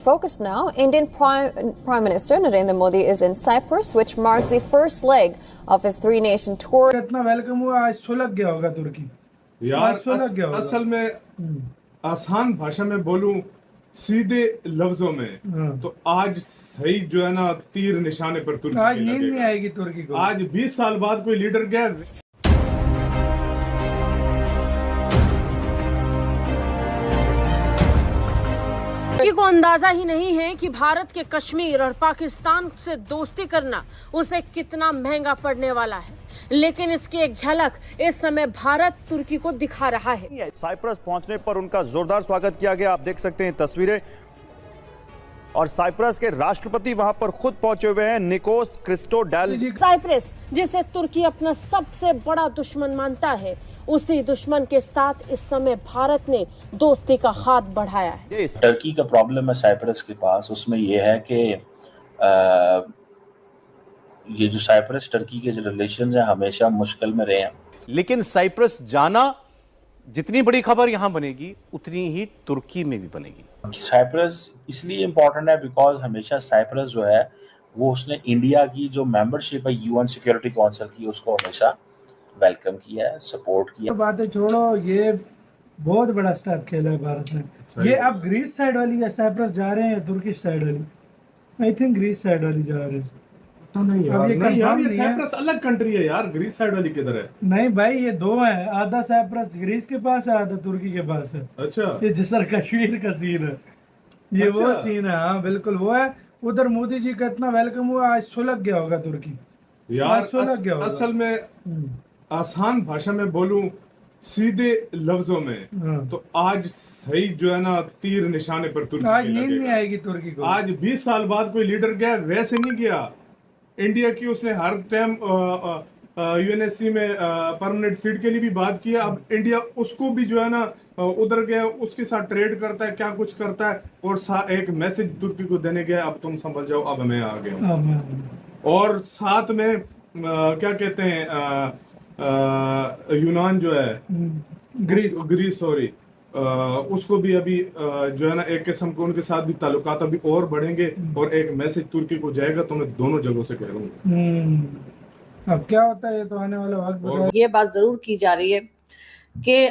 Focus now. Indian Prime Minister Narendra Modi is in Cyprus, which marks the first leg of his three-nation tour. कितना welcome हुआ, आज सुलग गया होगा तुर्की यार। असल में आसान भाषा में बोलूं, सीधे लफ्जों में तो आज सही जो है ना, तीर निशाने पर तुर्की आज नींद नहीं आएगी तुर्की को। आज 20 साल बाद कोई लीडर गया। तुर्की को अंदाजा ही नहीं है कि भारत के कश्मीर और पाकिस्तान से दोस्ती करना उसे कितना महंगा पड़ने वाला है, लेकिन इसकी एक झलक इस समय भारत तुर्की को दिखा रहा है। साइप्रस पहुंचने पर उनका जोरदार स्वागत किया गया। आप देख सकते हैं तस्वीरें, और साइप्रस के राष्ट्रपति वहां पर खुद पहुंचे हुए हैं, निकोस क्रिस्टोडेलिस। साइप्रस, जिसे तुर्की अपना सबसे बड़ा दुश्मन मानता है, उसी दुश्मन के साथ इस समय भारत ने दोस्ती का हाथ बढ़ाया है। टर्की का प्रॉब्लम है साइप्रस के पास, उसमें यह है कि ये जो साइप्रस टर्की के जो रिलेशंस हैं हमेशा मुश्किल में रहे हैं। लेकिन साइप्रस जाना, जितनी बड़ी खबर यहां बनेगी उतनी ही तुर्की में भी बनेगी। साइप्रस इसलिए इम्पोर्टेंट है बिकॉज हमेशा साइप्रस जो है वो उसने इंडिया की जो मेंबरशिप है यूएन सिक्योरिटी काउंसिल की, उसको हमेशा वेलकम किया है, सपोर्ट किया। बातें छोड़ो, ये बहुत बड़ा स्टेप खेला है भारत ने। ये अब ग्रीस साइड वाली या साइप्रस जा रहे हैं, तुर्की साइड वाली? आई थिंक ग्रीस साइड वाली जा रहे हैं। पता नहीं यार, ये साइप्रस अलग कंट्री है यार। ग्रीस साइड वाली किधर है? नहीं भाई, ये दो है, आधा साइप्रस ग्रीस के पास है, आधा तुर्की के पास है। अच्छा, ये जिसर कश्मीर का सीन है, ये अच्छा। वो सीन है, हाँ बिल्कुल वो है। उधर मोदी जी का इतना वेलकम हुआ, आज सुलग गया होगा तुर्की यार। असल में आसान भाषा में बोलूं, सीधे लफ्जों में तो आज सही जो है ना, तीर निशाने पर तुर्की। आज नींद नहीं आएगी तुर्की को। आज 20 साल बाद कोई लीडर गया, वैसे नहीं गया। इंडिया की उसने हर टाइम यूएनएससी में परमानेंट सीट के लिए भी बात किया। अब इंडिया उसको भी जो है ना उधर गया, उसके साथ ट्रेड करता है, क्या कुछ करता है, और एक मैसेज तुर्की को देने गया, अब तुम संभल जाओ, अब मैं आ गया। और साथ में क्या कहते हैं, यूनान जो है, ग्रीस सॉरी, उसको भी अभी जो है ना एक किस्म के उनके साथ भी ताल्लुकात अभी और बढ़ेंगे, और एक मैसेज तुर्की को जाएगा। तो मैं दोनों जगहों से कह रहा हूँ। अब क्या होता है ये तो आने वाला वक्त बताएगा। ये बात जरूर की जा रही है कि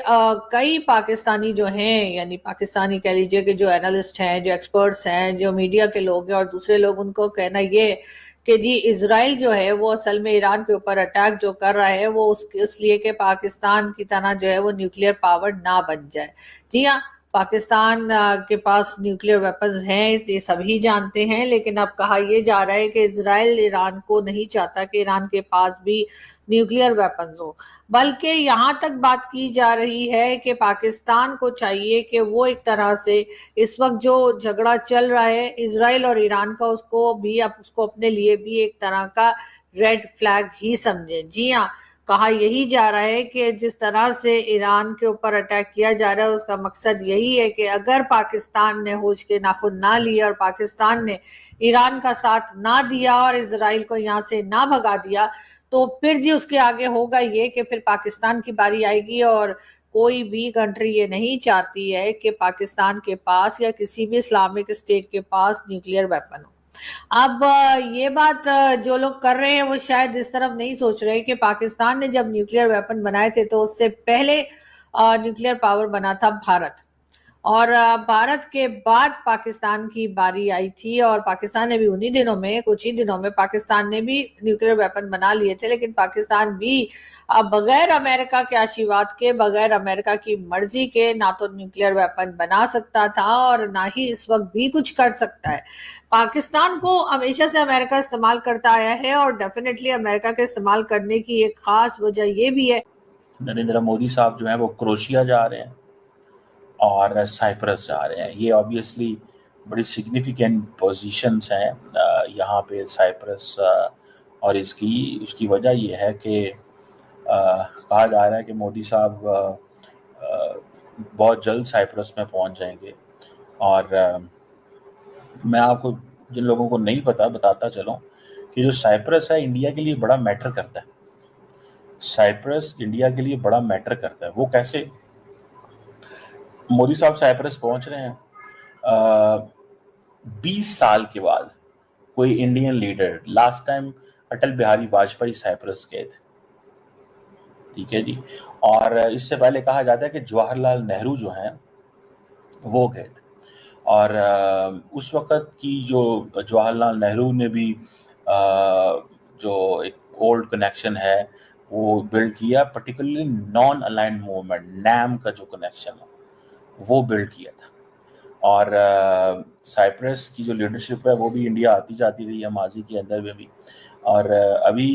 कई पाकिस्तानी जो हैं, यानी पाकिस्तानी कह लीजिए कि जो एनालिस्ट हैं, जो एक्सपर्ट्स हैं, जो मीडिया के लोग हैं और दूसरे लोग, उनको कहना ये कि जी इजराइल जो है वो असल में ईरान के ऊपर अटैक जो कर रहा है वो इसलिए कि पाकिस्तान की तरह जो है वो न्यूक्लियर पावर ना बन जाए। जी हाँ, पाकिस्तान के पास न्यूक्लियर वेपन्स हैं, ये सभी जानते हैं, लेकिन अब कहा यह जा रहा है कि इजराइल ईरान को नहीं चाहता कि ईरान के पास भी न्यूक्लियर वेपन्स हो, बल्कि यहाँ तक बात की जा रही है कि पाकिस्तान को चाहिए कि वो एक तरह से इस वक्त जो झगड़ा चल रहा है इजराइल और ईरान का, उसको अपने लिए भी एक तरह का रेड फ्लैग ही समझे। जी हाँ, कहा यही जा रहा है कि जिस तरह से ईरान के ऊपर अटैक किया जा रहा है उसका मकसद यही है कि अगर पाकिस्तान ने होश के नाखुन ना लिए और पाकिस्तान ने ईरान का साथ ना दिया और इजराइल को यहाँ से ना भगा दिया, तो फिर जी उसके आगे होगा ये कि फिर पाकिस्तान की बारी आएगी। और कोई भी कंट्री ये नहीं चाहती है कि पाकिस्तान के पास या किसी भी इस्लामिक स्टेट के पास न्यूक्लियर वेपन हो। अब ये बात जो लोग कर रहे हैं वो शायद इस तरफ नहीं सोच रहे कि पाकिस्तान ने जब न्यूक्लियर वेपन बनाए थे तो उससे पहले न्यूक्लियर पावर बना था भारत, और भारत के बाद पाकिस्तान की बारी आई थी, और पाकिस्तान ने भी उन्हीं दिनों में, कुछ ही दिनों में पाकिस्तान ने भी न्यूक्लियर वेपन बना लिए थे। लेकिन पाकिस्तान भी बगैर अमेरिका के आशीर्वाद के, बगैर अमेरिका की मर्जी के ना तो न्यूक्लियर वेपन बना सकता था और ना ही इस वक्त भी कुछ कर सकता है। पाकिस्तान को हमेशा से अमेरिका इस्तेमाल करता आया है, और डेफिनेटली अमेरिका के इस्तेमाल करने की एक खास वजह ये भी है। नरेंद्र मोदी साहब जो है वो क्रोशिया जा रहे हैं और साइप्रस जा रहे हैं। ये ऑब्वियसली बड़ी सिग्निफिकेंट पोजीशंस हैं यहाँ पे साइप्रस, और उसकी वजह ये है कि कहा जा रहा है कि मोदी साहब बहुत जल्द साइप्रस में पहुँच जाएंगे। और मैं आपको, जिन लोगों को नहीं पता, बताता चलूँ कि जो साइप्रस है इंडिया के लिए बड़ा मैटर करता है। साइप्रस इंडिया के लिए बड़ा मैटर करता है। वो कैसे? मोदी साहब साइप्रस पहुंच रहे हैं, 20 साल के बाद कोई Indian leader, last time Atal Bihari Vajpayee Cyprus गए थे, ठीक है जी। और इससे पहले कहा जाता है कि जवाहरलाल नेहरू जो हैं वो गए थे। और उस वक़्त की जो जवाहरलाल नेहरू ने भी जो एक ओल्ड कनेक्शन है वो बिल्ड किया, particularly non aligned movement NAM का जो कनेक्शन है वो बिल्ड किया था। और साइप्रस की जो लीडरशिप है वो भी इंडिया आती जाती रही है माजी के अंदर में भी। और अभी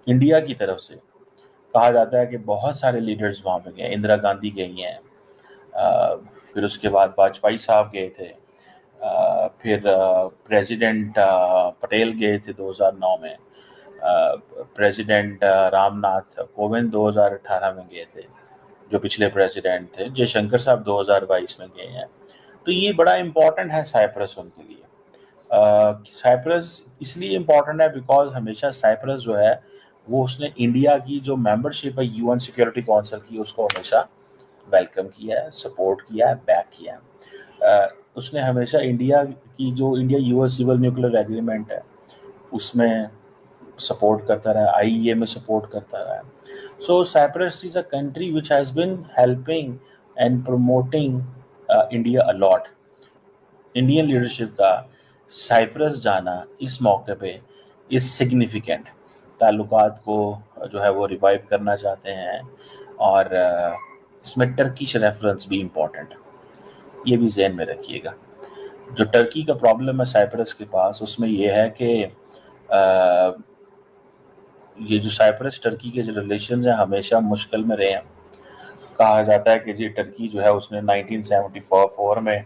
इंडिया की तरफ से कहा जाता है कि बहुत सारे लीडर्स वहाँ पे गए, इंदिरा गांधी गई हैं, फिर उसके बाद वाजपेयी साहब गए थे, फिर प्रेसिडेंट पटेल गए थे 2009 में, प्रेसिडेंट रामनाथ कोविंद 2018 में गए थे जो पिछले प्रेसिडेंट थे, जयशंकर साहब 2022 में गए हैं। तो ये बड़ा इम्पोर्टेंट है साइप्रस उनके लिए। साइप्रस इसलिए इम्पोर्टेंट है बिकॉज हमेशा साइप्रस जो है वो उसने इंडिया की जो मेंबरशिप है यूएन सिक्योरिटी काउंसिल की उसको हमेशा वेलकम किया है, सपोर्ट किया है, बैक किया है। उसने हमेशा इंडिया की जो India US civil nuclear agreement है उसमें सपोर्ट करता रहा, आईईए में सपोर्ट करता रहा। So Cyprus is a country which has been helping and promoting India a lot. Indian leadership का साइप्रस जाना इस मौके पे इज सिग्निफिकेंट। ताल्लुकात को जो है वो रिवाइव करना चाहते हैं और इसमें टर्किश रेफरेंस भी इम्पोर्टेंट है, ये भी जहन में रखिएगा। जो टर्की का प्रॉब्लम है साइप्रस के पास उसमें ये है कि ये जो साइप्रस टर्की के जो रिलेशन हैं हमेशा मुश्किल में रहे हैं। कहा जाता है कि जी टर्की जो है उसने 1974 में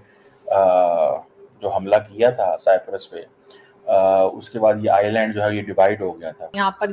जो हमला किया था साइप्रस पे, उसके बाद ये आइलैंड जो है ये डिवाइड हो गया था। यहाँ पर